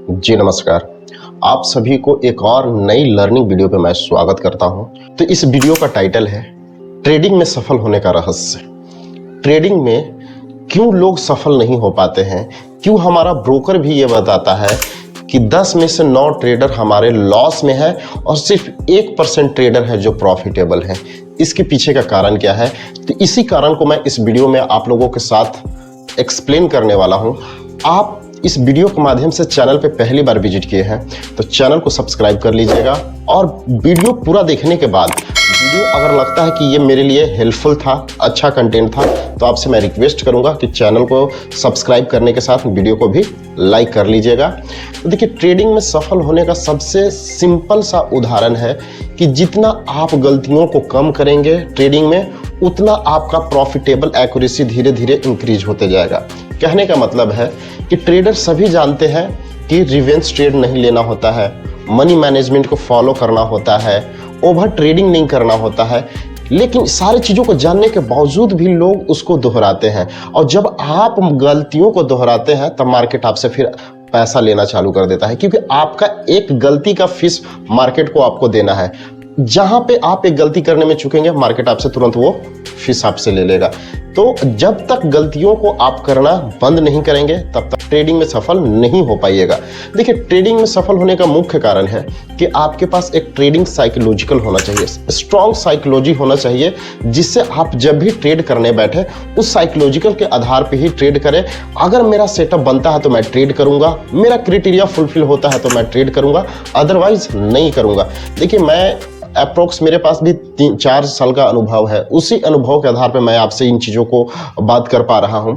जी नमस्कार। आप सभी को एक और नई लर्निंग वीडियो पे मैं स्वागत करता हूं। तो इस वीडियो का टाइटल है ट्रेडिंग में सफल होने का रहस्य। ट्रेडिंग में क्यों लोग सफल नहीं हो पाते हैं, क्यों हमारा ब्रोकर भी ये बताता है कि 10 में से 9 ट्रेडर हमारे लॉस में है और सिर्फ 1% ट्रेडर है जो प्रॉफिटेबल है। इसके पीछे का कारण क्या है, तो इसी कारण को मैं इस वीडियो में आप लोगों के साथ एक्सप्लेन करने वाला हूं। आप इस वीडियो के माध्यम से चैनल पे पहली बार विजिट किए हैं तो चैनल को सब्सक्राइब कर लीजिएगा और वीडियो पूरा देखने के बाद वीडियो अगर लगता है कि ये मेरे लिए हेल्पफुल था, अच्छा कंटेंट था, तो आपसे मैं रिक्वेस्ट करूंगा कि चैनल को सब्सक्राइब करने के साथ वीडियो को भी लाइक कर लीजिएगा। तो देखिए, ट्रेडिंग में सफल होने का सबसे सिंपल सा उदाहरण है कि जितना आप गलतियों को कम करेंगे ट्रेडिंग में, उतना आपका प्रॉफिटेबल एक्यूरेसी धीरे धीरे इंक्रीज होते जाएगा। कहने का मतलब है कि ट्रेडर सभी जानते हैं कि रिवेंज ट्रेड नहीं लेना होता है, मनी मैनेजमेंट को फॉलो करना होता है, ओवर ट्रेडिंग नहीं करना होता है, लेकिन सारी चीज़ों को जानने के बावजूद भी लोग उसको दोहराते हैं। और जब आप गलतियों को दोहराते हैं तब मार्केट आपसे फिर पैसा लेना चालू कर देता है, क्योंकि आपका एक गलती का फीस मार्केट को आपको देना है। जहां पे आप एक गलती करने में चुकेंगे, मार्केट आपसे तुरंत वो फीस आपसे ले लेगा। तो जब तक गलतियों को आप करना बंद नहीं करेंगे तब तक ट्रेडिंग में सफल नहीं हो पाइएगा। देखिए, ट्रेडिंग में सफल होने का मुख्य कारण है कि आपके पास एक ट्रेडिंग साइकोलॉजिकल होना चाहिए, स्ट्रॉन्ग साइकोलॉजी होना चाहिए, जिससे आप जब भी ट्रेड करने बैठे उस साइकोलॉजिकल के आधार पे ही ट्रेड करें। अगर मेरा सेटअप बनता है तो मैं ट्रेड करूंगा, मेरा क्राइटेरिया फुलफिल होता है तो मैं ट्रेड करूंगा, अदरवाइज नहीं करूंगा। देखिए, मैं अप्रोक्स मेरे पास भी 3-4 साल का अनुभव है। उसी अनुभव के आधार पर मैं आपसे इन चीज़ों को बात कर पा रहा हूं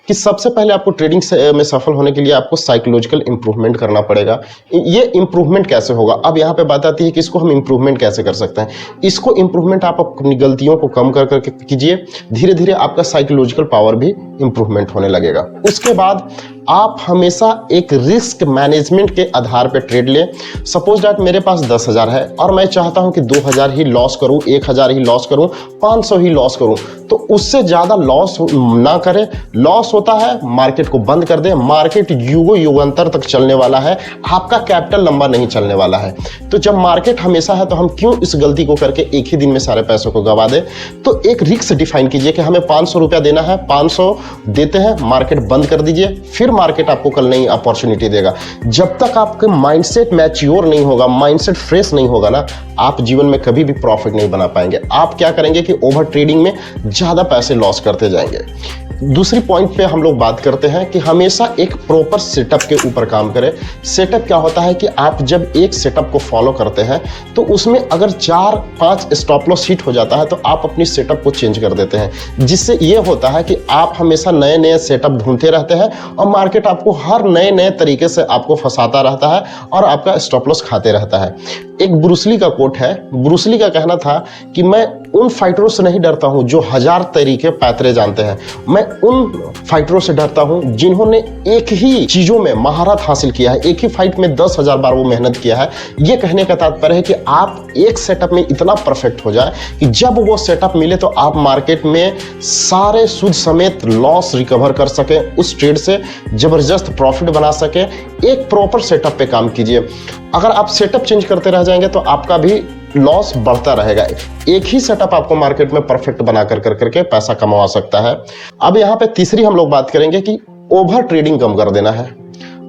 कि सबसे पहले आपको ट्रेडिंग में सफल होने के लिए आपको साइकोलॉजिकल इंप्रूवमेंट करना पड़ेगा। ये इंप्रूवमेंट कैसे होगा, अब यहाँ पे बात आती है कि इसको हम इंप्रूवमेंट कैसे कर सकते हैं। इसको इंप्रूवमेंट आप अपनी गलतियों को कम कर करके कीजिए, धीरे धीरे आपका साइकोलॉजिकल पावर भी इंप्रूवमेंट होने लगेगा। उसके बाद आप हमेशा एक रिस्क मैनेजमेंट के आधार पर ट्रेड लें। सपोज दैट मेरे पास 10,000 है और मैं चाहता हूं कि 2,000 ही लॉस करूं, 1,000 ही लॉस करूं, 500 ही लॉस करूं, तो उससे ज्यादा लॉस ना करें। लॉस होता है, मार्केट को बंद कर दें। मार्केट युगों युगांतर तक चलने वाला है, आपका कैपिटल लंबा नहीं चलने वाला है। तो जब मार्केट हमेशा है तो हम क्यों इस गलती को करके एक ही दिन में सारे पैसों को गवा दें। तो एक रिस्क डिफाइन कीजिए कि हमें 500 रुपया देना है, 500 देते हैं, मार्केट बंद कर दीजिए, फिर मार्केट आपको कल नई अपॉर्चुनिटी देगा। जब तक आपका माइंडसेट मैच्योर नहीं होगा, माइंडसेट फ्रेश नहीं होगा ना, आप जीवन में कभी भी प्रॉफिट नहीं बना पाएंगे। आप क्या करेंगे कि ओवर ट्रेडिंग में ज्यादा पैसे लॉस करते जाएंगे। दूसरी पॉइंट पे हम लोग बात करते हैं कि हमेशा एक प्रॉपर सेटअप के ऊपर काम करें। सेटअप क्या होता है कि आप जब एक सेटअप को फॉलो करते हैं तो उसमें अगर 4-5 स्टॉप लॉस हिट हो जाता है तो आप अपनी सेटअप को चेंज कर देते हैं, जिससे ये होता है कि आप हमेशा नए नए सेटअप ढूंढते रहते हैं और मार्केट आपको हर नए नए तरीके से आपको फंसाता रहता है और आपका स्टॉप लॉस खाते रहता है। एक ब्रूस ली का कोट है, ब्रूस ली का कहना था कि मैं उन फाइटरों से नहीं डरता हूं जो 1000 तरीके पैतरे जानते हैं, मैं उन फाइटरों से डरता हूं जिन्होंने एक ही चीजों में महारत हासिल किया है, एक ही फाइट में 10,000 बार वो मेहनत किया है। ये कहने का तात्पर्य है कि आप एक सेटअप में इतना परफेक्ट हो जाए कि जब वो सेटअप मिले तो आप मार्केट में सारे सूद समेत लॉस रिकवर कर सके, उस ट्रेड से जबरदस्त प्रॉफिट बना सके। एक प्रॉपर सेटअप पे काम कीजिए। अगर आप सेटअप चेंज करते रह जाएंगे तो आपका भी लॉस बढ़ता रहेगा। एक ही सेटअप आपको मार्केट में परफेक्ट बना करके पैसा कमा सकता है। अब यहाँ पे तीसरी हम लोग बात करेंगे कि ओवर ट्रेडिंग कम कर देना है।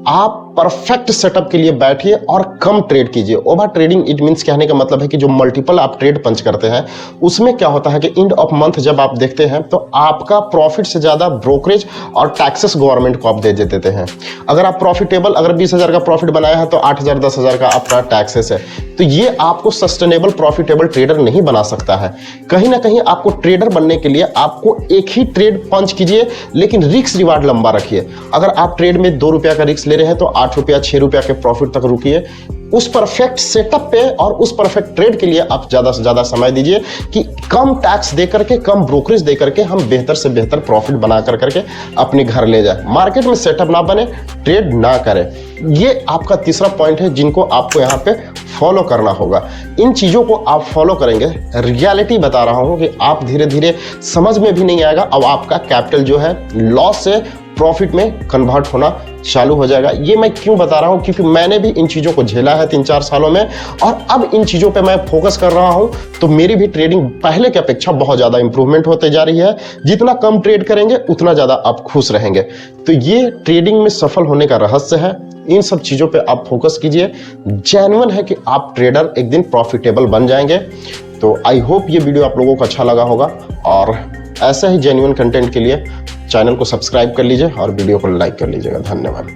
आप परफेक्ट सेटअप के लिए बैठिए और कम ट्रेड कीजिए। ओवर ट्रेडिंग इट मींस कहने का मतलब है कि जो मल्टीपल आप ट्रेड पंच करते हैं उसमें क्या होता है कि एंड ऑफ मंथ जब आप देखते हैं तो आपका प्रॉफिट से ज्यादा ब्रोकरेज और टैक्सेस गवर्नमेंट को आप दे देते हैं। अगर आप प्रॉफिटेबल, अगर 20,000 का प्रॉफिट बनाया है तो 8,000 10,000 का आपका टैक्सेस है। तो ये आपको सस्टेनेबल प्रॉफिटेबल ट्रेडर नहीं बना सकता है। कहीं ना कहीं आपको ट्रेडर बनने के लिए आपको एक ही ट्रेड पंच कीजिए, लेकिन रिस्क रिवार्ड लंबा रखिए। अगर आप ट्रेड में 2 रुपया का रिस्क ले रहे हैं तो 8 रुपया 6 रुपया के प्रॉफिट तक रुकिए। उस परफेक्ट सेटअप पे और उस परफेक्ट ट्रेड के लिए आप ज्यादा से ज्यादा समय दीजिए कि कम टैक्स दे करके, कम ब्रोकरेज दे करके हम बेहतर से बेहतर प्रॉफिट बना करके अपने घर ले जाए। मार्केट में सेटअप ना बने, ट्रेड ना करें। ये आपका तीसरा पॉइंट है जिनको आपको यहाँ पे फॉलो करना होगा। इन चीजों को आप फॉलो करेंगे, रियलिटी बता रहा हूं कि आप धीरे धीरे समझ में भी नहीं आएगा, अब आपका कैपिटल जो है लॉस से प्रॉफिट में कन्वर्ट होना चालू हो जाएगा। ये मैं क्यों बता रहा हूं, क्योंकि मैंने भी इन चीजों को झेला है 3-4 सालों में, और अब इन चीजों पे मैं फोकस कर रहा हूं, तो मेरी भी ट्रेडिंग पहले की अपेक्षा बहुत ज्यादा इंप्रूवमेंट होते जा रही है। जितना कम ट्रेड करेंगे उतना ज्यादा आप खुश रहेंगे। तो ये ट्रेडिंग में सफल होने का रहस्य है। इन सब चीजों पे आप फोकस कीजिए। जेन्युइन है कि आप ट्रेडर एक दिन प्रॉफिटेबल बन जाएंगे। तो आई होप ये वीडियो आप लोगों को अच्छा लगा होगा, और ऐसा ही जेन्युइन कंटेंट के लिए चैनल को सब्सक्राइब कर लीजिए और वीडियो को लाइक कर लीजिएगा। धन्यवाद।